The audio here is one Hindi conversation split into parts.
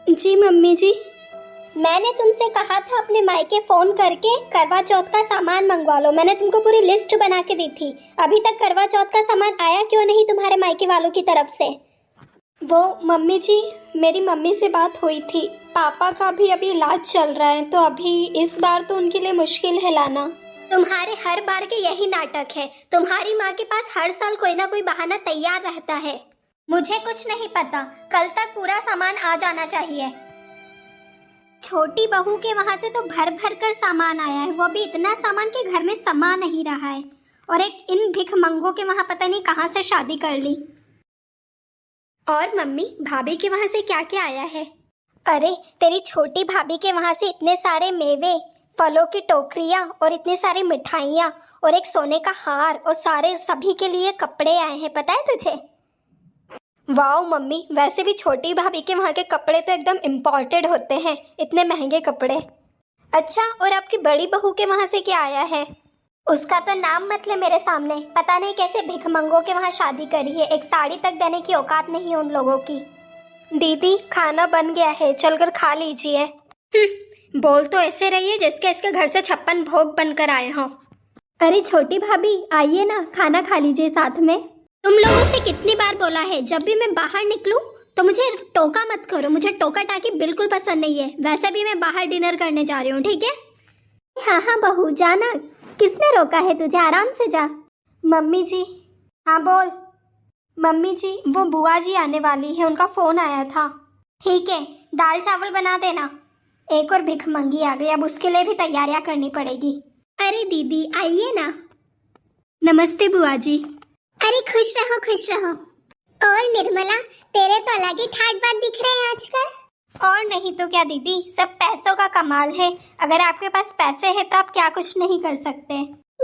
जी मम्मी जी। मैंने तुमसे कहा था अपने मायके फोन करके करवा चौथ का सामान मंगवा लो। मैंने तुमको पूरी लिस्ट बना के दी थी। अभी तक करवा चौथ का सामान आया क्यों नहीं तुम्हारे मायके वालों की तरफ से? वो मम्मी जी, मेरी मम्मी से बात हुई थी। पापा का भी अभी इलाज चल रहा है, तो अभी इस बार तो उनके लिए मुश्किल है लाना। तुम्हारे हर बार के यही नाटक है। तुम्हारी माँ के पास हर साल कोई ना कोई बहाना तैयार रहता है। मुझे कुछ नहीं पता, कल तक पूरा सामान आ जाना चाहिए। छोटी बहू के वहां से तो भर भर कर सामान आया है, वो भी इतना सामान के घर में समा नहीं रहा है। और एक इन भिखमंगों के वहां पता नहीं कहां से शादी कर ली। और मम्मी, भाभी के वहां से क्या क्या आया है? अरे तेरी छोटी भाभी के वहां से इतने सारे मेवे, फलों की टोकरियां और इतनी सारी मिठाइयां और एक सोने का हार और सारे सभी के लिए कपड़े आए हैं, पता है तुझे? वाओ मम्मी, वैसे भी छोटी भाभी के वहाँ के कपड़े तो एकदम इम्पोर्टेड होते हैं, इतने महंगे कपड़े। अच्छा, और आपकी बड़ी बहू के वहाँ से क्या आया है? उसका तो नाम मत ले मेरे सामने। पता नहीं कैसे भिखमंगों के वहाँ शादी करी है, एक साड़ी तक देने की औकात नहीं है उन लोगों की। दीदी, खाना बन गया है, चलकर खा लीजिए। बोल तो ऐसे रही है जैसे इसके घर से 56 भोग बनकर आए हो। अरे छोटी भाभी, आइए ना, खाना खा लीजिए साथ में। तुम लोगों से कितनी बार बोला है, जब भी मैं बाहर निकलूं तो मुझे टोका मत करो। मुझे टोका टाकी बिल्कुल पसंद नहीं है। वैसे भी मैं बाहर डिनर करने जा रही हूँ, ठीक है? हाँ हाँ बहू, जाना। किसने रोका है तुझे? आराम से जा। मम्मी जी। हाँ बोल। मम्मी जी, वो बुआ जी आने वाली है, उनका फोन आया था। ठीक है, दाल चावल बना देना। एक और भिखमंगी आ गई, अब उसके लिए भी तैयारियां करनी पड़ेगी। अरे दीदी, आइए ना। नमस्ते बुआ जी। अरे खुश रहो खुश रहो। और निर्मला, तेरे तो अलग ही ठाट बाट दिख रहे हैं आजकल। और नहीं तो क्या दीदी, सब पैसों का कमाल है। अगर आपके पास पैसे हैं तो आप क्या कुछ नहीं कर सकते।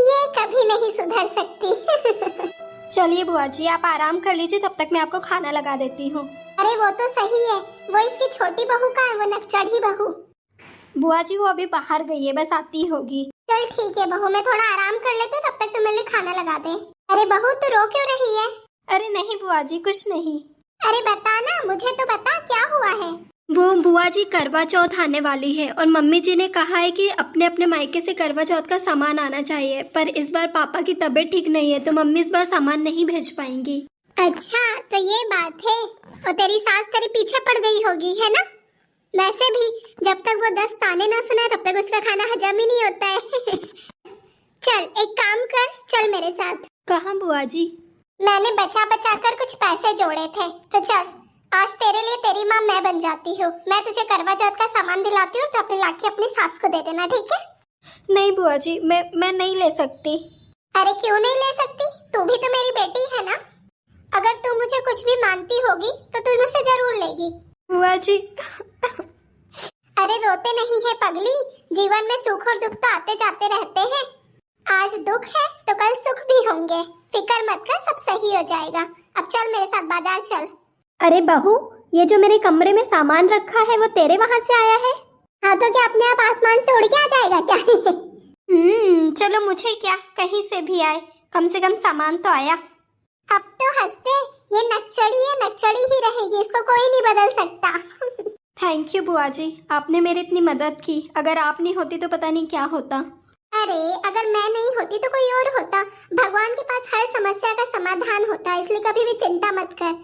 ये कभी नहीं सुधर सकती। चलिए बुआ जी, आप आराम कर लीजिए, तब तक मैं आपको खाना लगा देती हूँ। अरे वो तो सही है, वो इसकी छोटी बहू का है, वो नकचढ़ी बहू। बुआ जी वो अभी बाहर गई है, बस आती होगी। चल ठीक है बहू, मैं थोड़ा आराम कर लेते, तब तक तुम मेरे लिए खाना लगा दे। अरे बहू, तू रो क्यों रही है? अरे नहीं बुआ जी, कुछ नहीं। अरे बता ना, मुझे तो बता क्या हुआ है। वो बुआ जी, करवा चौथ आने वाली है और मम्मी जी ने कहा है कि अपने अपने मायके से करवा चौथ का सामान आना चाहिए, पर इस बार पापा की तबीयत ठीक नहीं है तो मम्मी इस बार सामान नहीं भेज पाएंगी। अच्छा तो ये बात है, और तेरी सास तेरे पीछे पड़ गई होगी, है ना? वैसे भी जब तक वो 10 ताने ना सुनाए तब तक उसका खाना हजम ही नहीं होता है। चल एक काम कर, चल मेरे साथ। कहाँ बुआ जी? मैंने बचा बचा कर कुछ पैसे जोड़े थे, तो चल आज तेरे लिए तेरी माँ मैं बन जाती हूँ। मैं तुझे करवा चौथ का सामान दिलाती हूँ, तो अपने लाके अपनी सास को दे देना, ठीक है? नहीं बुआ जी, मैं नहीं ले सकती। अरे क्यों नहीं ले सकती? तू भी तो मेरी बेटी है ना। अगर तू मुझे कुछ भी मानती होगी तो तू मुझसे जरूर लेगी। बुआ जी। अरे रोते नहीं है पगली, जीवन में सुख और दुख तो आते जाते रहते हैं। आज दुख है तो कल सुख भी होंगे, फिक्र मत कर, सब सही हो जाएगा। अब चल मेरे साथ बाजार चल। अरे बहू, ये जो मेरे कमरे में सामान रखा है वो तेरे वहाँ से आया है? हाँ तो क्या अपने आप आसमान से उड़ के आ जाएगा क्या? चलो मुझे क्या, कहीं से भी आए, कम से कम सामान तो आया। अब तो हंसते, ये नकचड़ी है, नकचड़ी ही रहेगी, इसको कोई नहीं बदल सकता। थैंक यू बुआ जी, आपने मेरी इतनी मदद की। अगर आप नहीं होती तो पता नहीं क्या होता। अरे अगर मैं नहीं होती तो कोई और होता। भगवान के पास हर समस्या का समाधान होता है, इसलिए कभी भी चिंता मत कर।